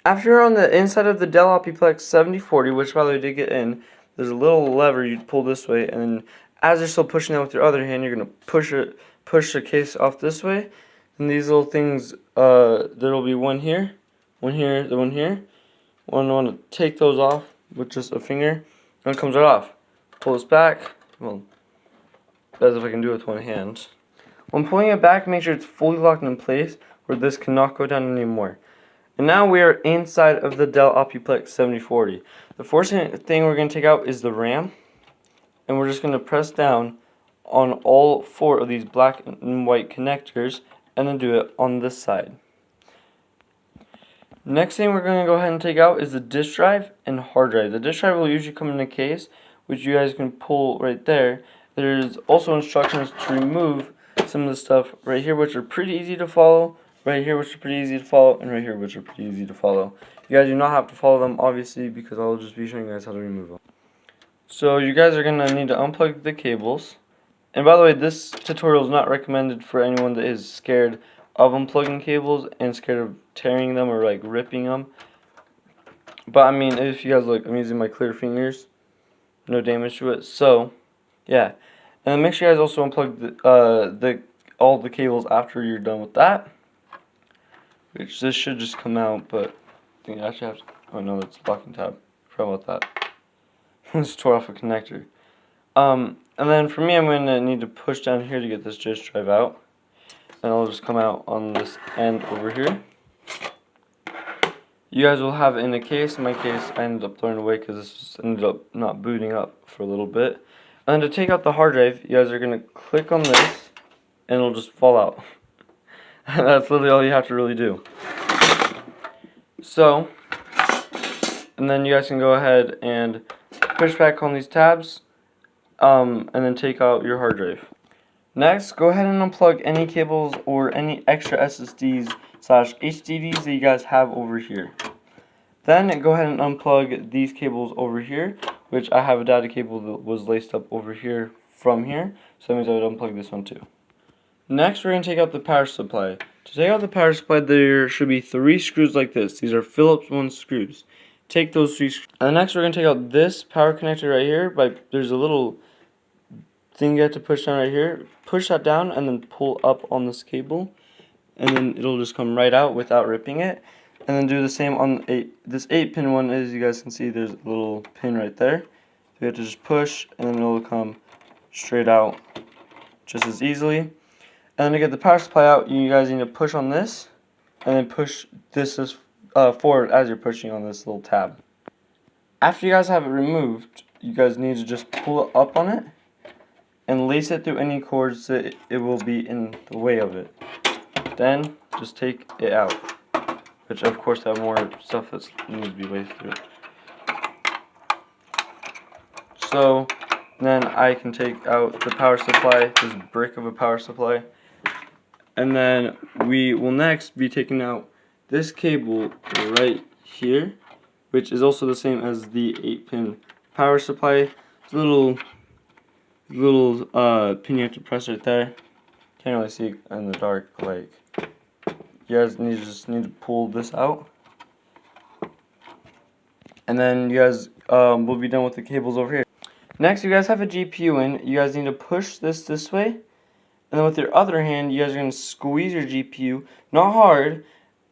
After you're on the inside of the Dell Optiplex 7040, which by the way did get in, there's a little lever you pull this way, and then as you're still pushing it with your other hand, you're gonna push the case off this way. And these little things, there'll be one here, one here, the one here. Want to take those off with just a finger, and it comes right off. Pull this back. Well, as if I can do it with one hand. When pulling it back, make sure it's fully locked in place, where this cannot go down anymore. And now we are inside of the Dell Optiplex 7040. The first thing we're going to take out is the RAM, and we're just going to press down on all 4 of these black and white connectors, and then do it on this side. Next thing we're going to go ahead and take out is the disk drive and hard drive. The disk drive will usually come in a case, which you guys can pull right there. There's also instructions to remove some of the stuff right here, which are pretty easy to follow, right here, which are pretty easy to follow, and right here, which are pretty easy to follow. You guys do not have to follow them, obviously, because I'll just be showing you guys how to remove them. So you guys are going to need to unplug the cables. And by the way, this tutorial is not recommended for anyone that is scared of unplugging cables and scared of tearing them or like ripping them. But I mean, if you guys look, I'm using my clear fingers, no damage to it. So yeah, and then make sure you guys also unplug all the cables after you're done with that. Which this should just come out, but I think I actually have to. Oh no, that's the locking tab. Forgot about that. Just tore off a connector. And then for me, I'm going to need to push down here to get this disk drive out. And it'll just come out on this end over here. You guys will have it in a case. In my case, I ended up throwing it away because this ended up not booting up for a little bit. And then to take out the hard drive, you guys are going to click on this, and it'll just fall out. And that's literally all you have to really do. So, and then you guys can go ahead and push back on these tabs, and then take out your hard drive. Next, go ahead and unplug any cables or any extra SSDs / HDDs that you guys have over here. Then go ahead and unplug these cables over here, which I have a data cable that was laced up over here from here, so that means I would unplug this one too. Next, we're going to take out the power supply. To take out the power supply, there should be 3 screws like this. These are Phillips 1 screws. Take those 3 screws. And next, we're going to take out this power connector right here. There's a little thing you have to push down right here. Push that down and then pull up on this cable, and then it'll just come right out without ripping it. And then do the same on this 8-pin one. As you guys can see, there's a little pin right there. So you have to just push, and then it'll come straight out just as easily. And then to get the power supply out, you guys need to push on this, and then push this forward as you're pushing on this little tab. After you guys have it removed, you guys need to just pull it up on it and lace it through any cords that it will be in the way of it. Then just take it out, which of course I have more stuff that needs to be laced through it. So then I can take out the power supply, this brick of a power supply, and then we will next be taking out this cable right here, which is also the same as the 8-pin power supply. It's a little pin you have to press right there. Can't really see it in the dark. Like, you guys just need to pull this out, and then you guys will be done with the cables over here. Next, you guys have a GPU in. You guys need to push this way, and then with your other hand, you guys are going to squeeze your GPU, not hard,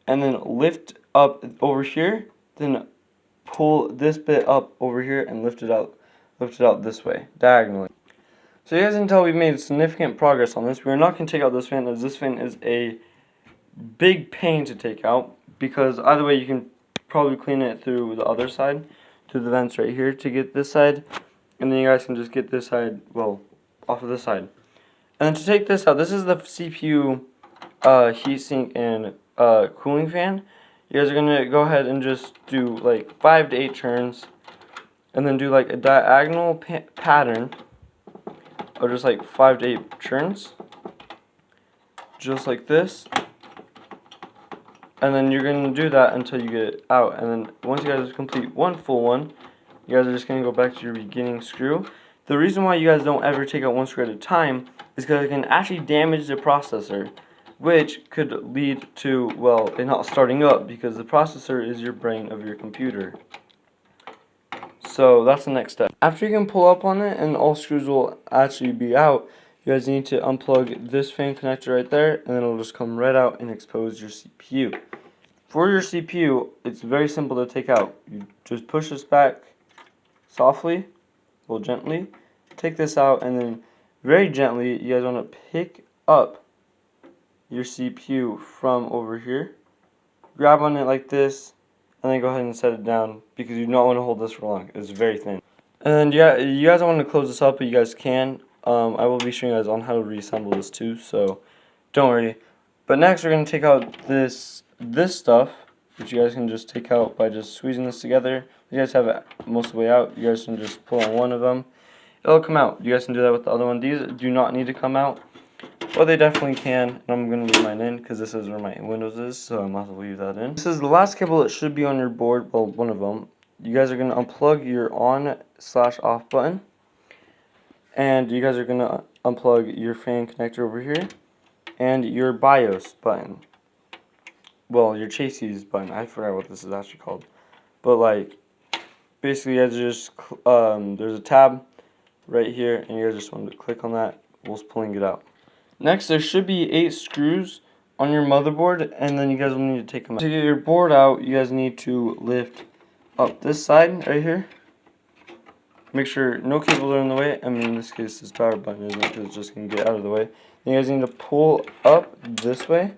and then lift up over here, then pull this bit up over here and lift it out this way, diagonally. So you guys can tell we've made significant progress on this. We're not going to take out this fan, as this fan is a big pain to take out, because either way you can probably clean it through the other side, through the vents right here to get this side, and then you guys can just get this side, well, off of this side. And then to take this out, this is the CPU heatsink and cooling fan. You guys are going to go ahead and just do like 5 to 8 turns, and then do like a diagonal pattern of just like 5 to 8 turns, just like this. And then you're going to do that until you get it out. And then once you guys complete one full one, you guys are just going to go back to your beginning screw. The reason why you guys don't ever take out one screw at a time is because it can actually damage the processor. which could lead to, well, it not starting up because the processor is your brain of your computer. So that's the next step. After you can pull up on it and all screws will actually be out, you guys need to unplug this fan connector right there, and then it'll just come right out and expose your CPU. For your CPU, it's very simple to take out. You just push this back softly, well, gently, take this out, and then very gently, you guys want to pick up your CPU from over here, grab on it like this, and then go ahead and set it down because you don't want to hold this for long. It's very thin. And yeah, you guys don't want to close this up, but you guys can. I will be showing you guys on how to reassemble this too, so don't worry. But next we're going to take out this stuff, which you guys can just take out by just squeezing this together. You guys have it most of the way out. You guys can just pull on one of them. It'll come out. You guys can do that with the other one. These do not need to come out, but they definitely can. And I'm going to leave mine in because this is where my Windows is, so I must leave that in. This is the last cable that should be on your board, well, one of them. You guys are going to unplug your on/off button, and you guys are going to unplug your fan connector over here and your BIOS button. Well, your chassis button. I forgot what this is actually called, but like basically you guys just there's a tab right here, and you guys just want to click on that whilst pulling it out. Next, there should be 8 screws on your motherboard, and then you guys will need to take them out. To get your board out, you guys need to lift up this side right here. Make sure no cables are in the way. I mean, in this case, this power button isn't, because it's just going to get out of the way. Then you guys need to pull up this way.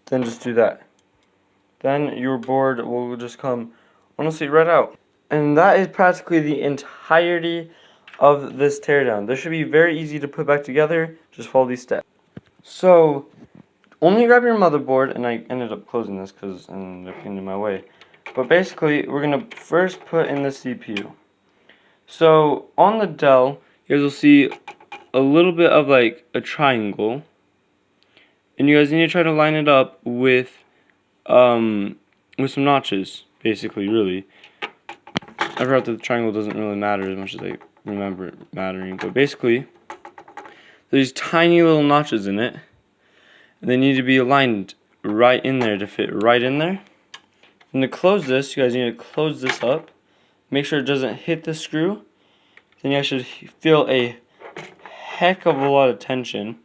Then just do that. Then your board will just come honestly right out. And that is practically the entirety of this teardown. This should be very easy to put back together. Just follow these steps. So, only grab your motherboard, and I ended up closing this because it ended up getting in my way. But basically, we're going to first put in the CPU. So, on the Dell, you guys will see a little bit of like a triangle. And you guys need to try to line it up with some notches, basically, really. I forgot that the triangle doesn't really matter as much as I remember it mattering. But basically, there's tiny little notches in it. And they need to be aligned right in there to fit right in there. And to close this, you guys need to close this up. Make sure it doesn't hit the screw. Then you guys should feel a heck of a lot of tension.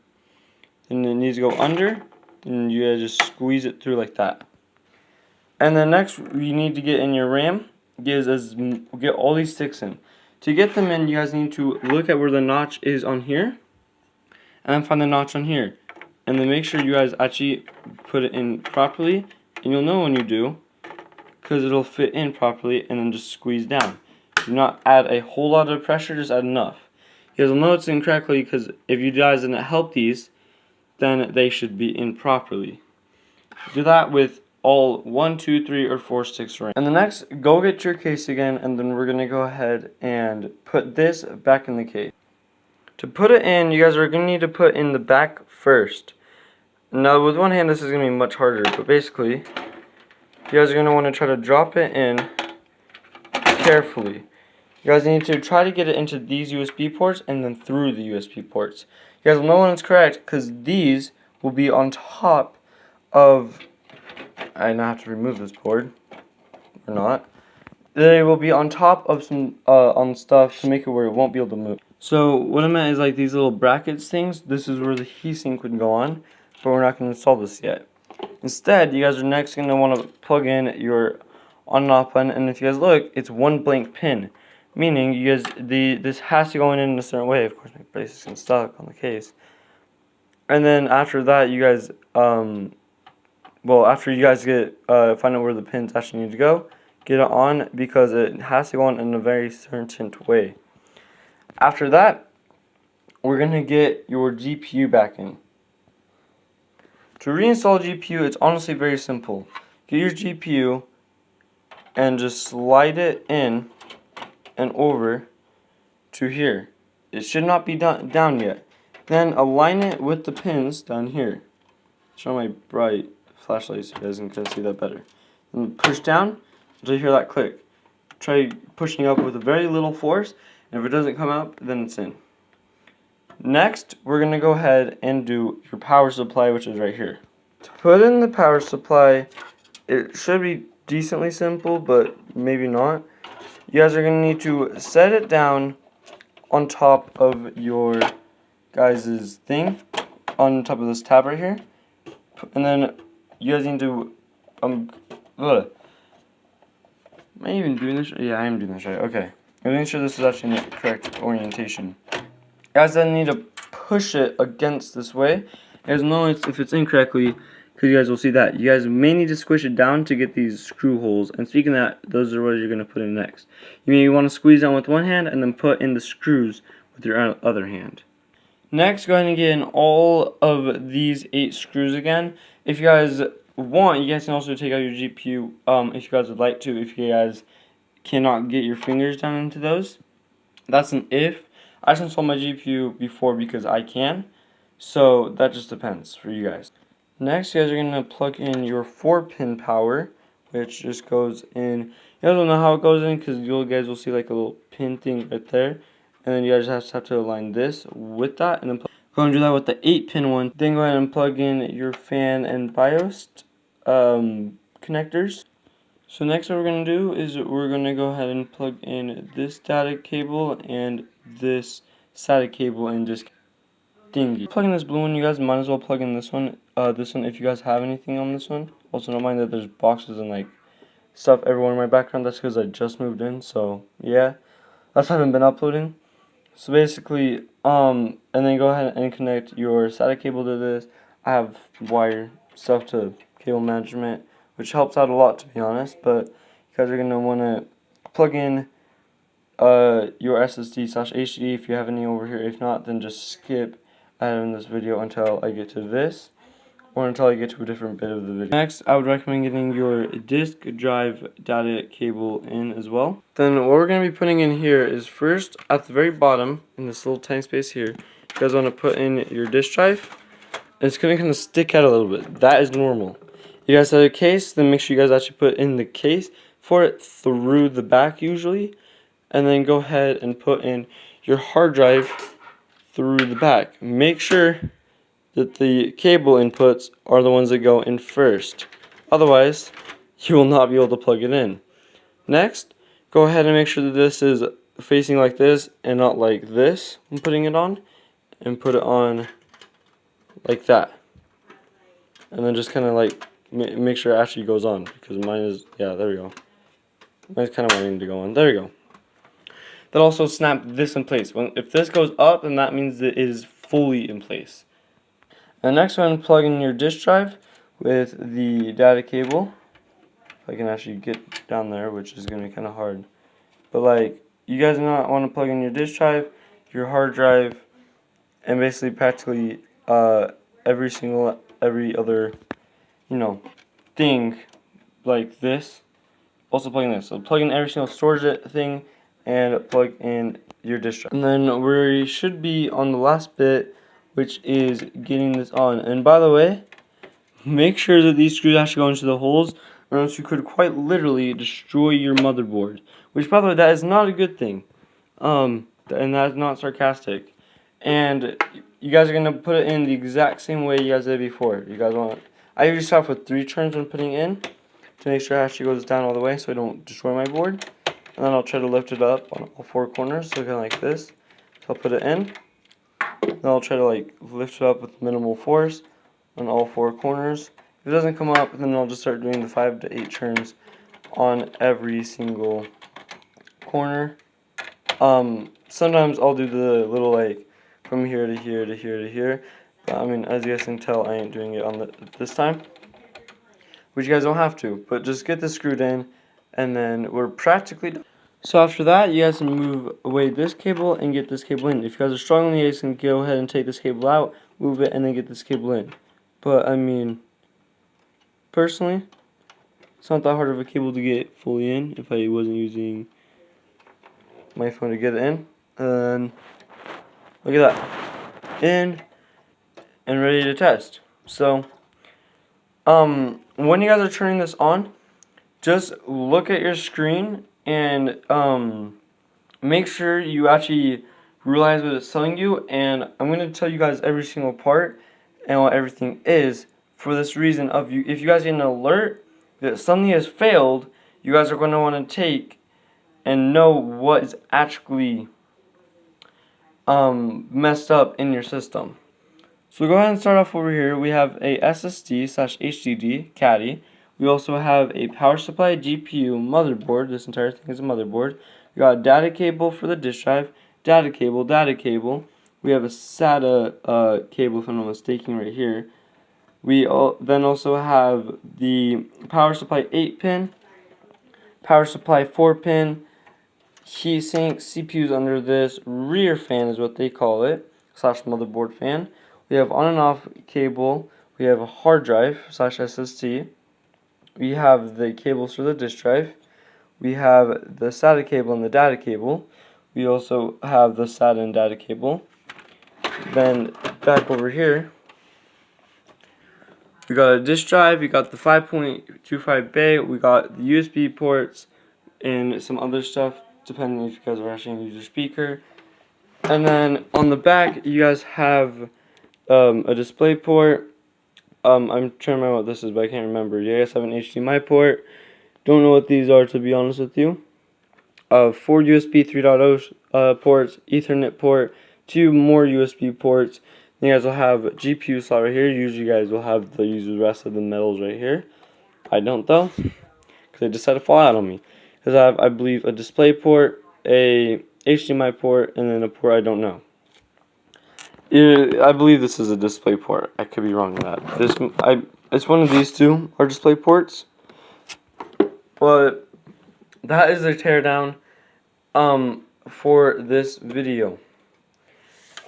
And it needs to go under, and you guys just squeeze it through like that. And then next, you need to get in your RAM. Get all these sticks in. To get them in, you guys need to look at where the notch is on here, and then find the notch on here. And then make sure you guys actually put it in properly, and you'll know when you do, because it'll fit in properly, and then just squeeze down. Do not add a whole lot of pressure, just add enough. You guys will know it's in correctly, because if you guys didn't help these, then they should be in properly. Do that with all 1, 2, 3, or 4 sticks right. And the next, go get your case again, and then we're going to go ahead and put this back in the case. To put it in, you guys are going to need to put in the back first. Now with one hand this is going to be much harder, but basically you guys are going to want to try to drop it in carefully. You guys need to try to get it into these USB ports and then through the USB ports. You guys will know when it's correct because these will be on top of, I now have to remove this board, or not. They will be on top of some on stuff to make it where it won't be able to move. So what I meant is like these little brackets things, this is where the heatsink would go on, but we're not going to install this yet. Instead, you guys are next going to want to plug in your on and off button, and if you guys look, it's one blank pin. Meaning, you guys, this has to go in a certain way. Of course, my brace is stuck on the case. And then after that, you guys, after you guys get find out where the pins actually need to go, get it on because it has to go on in a very certain way. After that, we're gonna get your GPU back in. To reinstall GPU, it's honestly very simple. Get your GPU and just slide it in and over to here. It should not be down yet. Then align it with the pins down here. Show my bright flashlight so you guys can see that better. And push down until you hear that click. Try pushing up with a very little force, and if it doesn't come out, then it's in. Next, we're going to go ahead and do your power supply, which is right here. To put in the power supply, it should be decently simple, but maybe not. You guys are going to need to set it down on top of your guys' thing, on top of this tab right here. And then you guys need to, am I even doing this? Yeah, I am doing this right. Okay. I'm making sure this is actually the correct orientation. You guys then need to push it against this way. You guys know if it's incorrectly, because you guys will see that. You guys may need to squish it down to get these screw holes. And speaking of that, those are what you're going to put in next. You may want to squeeze down with one hand and then put in the screws with your other hand. Next, go ahead and get in all of these 8 screws again. If you guys want, you guys can also take out your GPU if you guys would like to. If you guys cannot get your fingers down into those, that's an if. I just installed my GPU before because I can, so that just depends for you guys. Next, you guys are going to plug in your 4-pin power, which just goes in. You guys don't know how it goes in because you guys will see like a little pin thing right there. And then you guys just have to align this with that, and then go and do that with the 8-pin one. Then go ahead and plug in your fan and BIOS connectors. So next what we're going to do is we're going to go ahead and plug in this data cable and this SATA cable and just thingy. Plug in this blue one, you guys might as well plug in this one if you guys have anything on this one. Also don't mind that there's boxes and like stuff everywhere in my background. That's because I just moved in, so yeah. That's why I haven't been uploading. So basically, and then go ahead and connect your SATA cable to this. I have wire stuff to cable management, which helps out a lot to be honest, but you guys are going to want to plug in your SSD/HDD if you have any over here. If not, then just skip ahead in this video until I get to this, or until I get to a different bit of the video. Next, I would recommend getting your disk drive data cable in as well. Then what we're going to be putting in here is first, at the very bottom, in this little tiny space here, you guys want to put in your disk drive. It's going to kind of stick out a little bit. That is normal. You guys have a case, then make sure you guys actually put in the case for it through the back usually. And then go ahead and put in your hard drive through the back. Make sure that the cable inputs are the ones that go in first. Otherwise, you will not be able to plug it in. Next, go ahead and make sure that this is facing like this and not like this when putting it on. And put it on like that. And then just kind of like make sure it actually goes on. Because mine is, yeah, there we go. Mine's kind of wanting to go on. There we go. That also snap this in place. If this goes up, then that means that it is fully in place. And next one, plug in your disk drive with the data cable. If I can actually get down there, which is going to be kind of hard. But like, you guys want to plug in your disk drive, your hard drive, and basically practically every other, thing like this. Also plug in this. So plug in every single storage thing and plug in your disk drive. And then we should be on the last bit, which is getting this on. And by the way, make sure that these screws actually go into the holes, or else you could quite literally destroy your motherboard. Which, by the way, that is not a good thing. And that's not sarcastic. And you guys are going to put it in the exact same way you guys did before. You guys want, I usually start with 3 turns when putting in, to make sure it actually goes down all the way so I don't destroy my board. And then I'll try to lift it up on all 4 corners, so kind of like this. So I'll put it in. Then I'll try to like lift it up with minimal force on all 4 corners. If it doesn't come up, then I'll just start doing the 5 to 8 turns on every single corner. Sometimes I'll do the little like from here to here to here to here. But, I mean, as you guys can tell, I ain't doing it on this time. Which you guys don't have to, but just get this screwed in, and then we're practically done. So after that, you guys can move away this cable and get this cable in. If you guys are struggling, you guys can go ahead and take this cable out, move it, and then get this cable in. But I mean, personally, it's not that hard of a cable to get fully in if I wasn't using my phone to get it in. And look at that, in and ready to test. So when you guys are turning this on, just look at your screen and make sure you actually realize what it's telling you, and I'm going to tell you guys every single part and what everything is for this reason of you. If you guys get an alert that something has failed, you guys are going to want to take and know what is actually messed up in your system. So go ahead and start off over here. We have a SSD/HDD caddy. We also have a power supply, GPU, motherboard. This entire thing is a motherboard. We got a data cable for the disk drive, data cable, data cable. We have a SATA cable, if I'm not mistaken, right here. We then also have the power supply 8-pin, power supply 4-pin, heatsink, CPUs under this, rear fan is what they call it, / motherboard fan. We have on and off cable. We have a hard drive / SSD. We have the cables for the disk drive. We have the SATA cable and the data cable. We also have the SATA and data cable. Then back over here, we got a disk drive. We got the 5.25 bay. We got the USB ports and some other stuff, depending if you guys are actually going to use your speaker. And then on the back, you guys have a display port. I'm trying to remember what this is, but I can't remember. You guys have an HDMI port. Don't know what these are, to be honest with you. 4 USB 3.0 ports, Ethernet port, 2 more USB ports. Then you guys will have GPU slot right here. Usually you guys will have the rest of the metals right here. I don't though, because they decided to fall out on me. Because I have, I believe, a display port, a HDMI port, and then a port I don't know. I believe this is a display port. I could be wrong on that. It's one of these two are display ports. But that is the teardown for this video.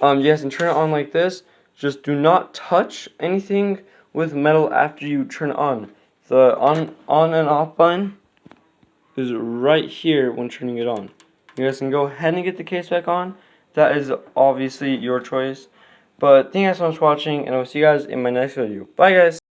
Yes, and turn it on like this. Just do not touch anything with metal after you turn it on. The on and off button is right here when turning it on. You guys can go ahead and get the case back on. That is obviously your choice. But thank you guys so much for watching, and I will see you guys in my next video. Bye, guys.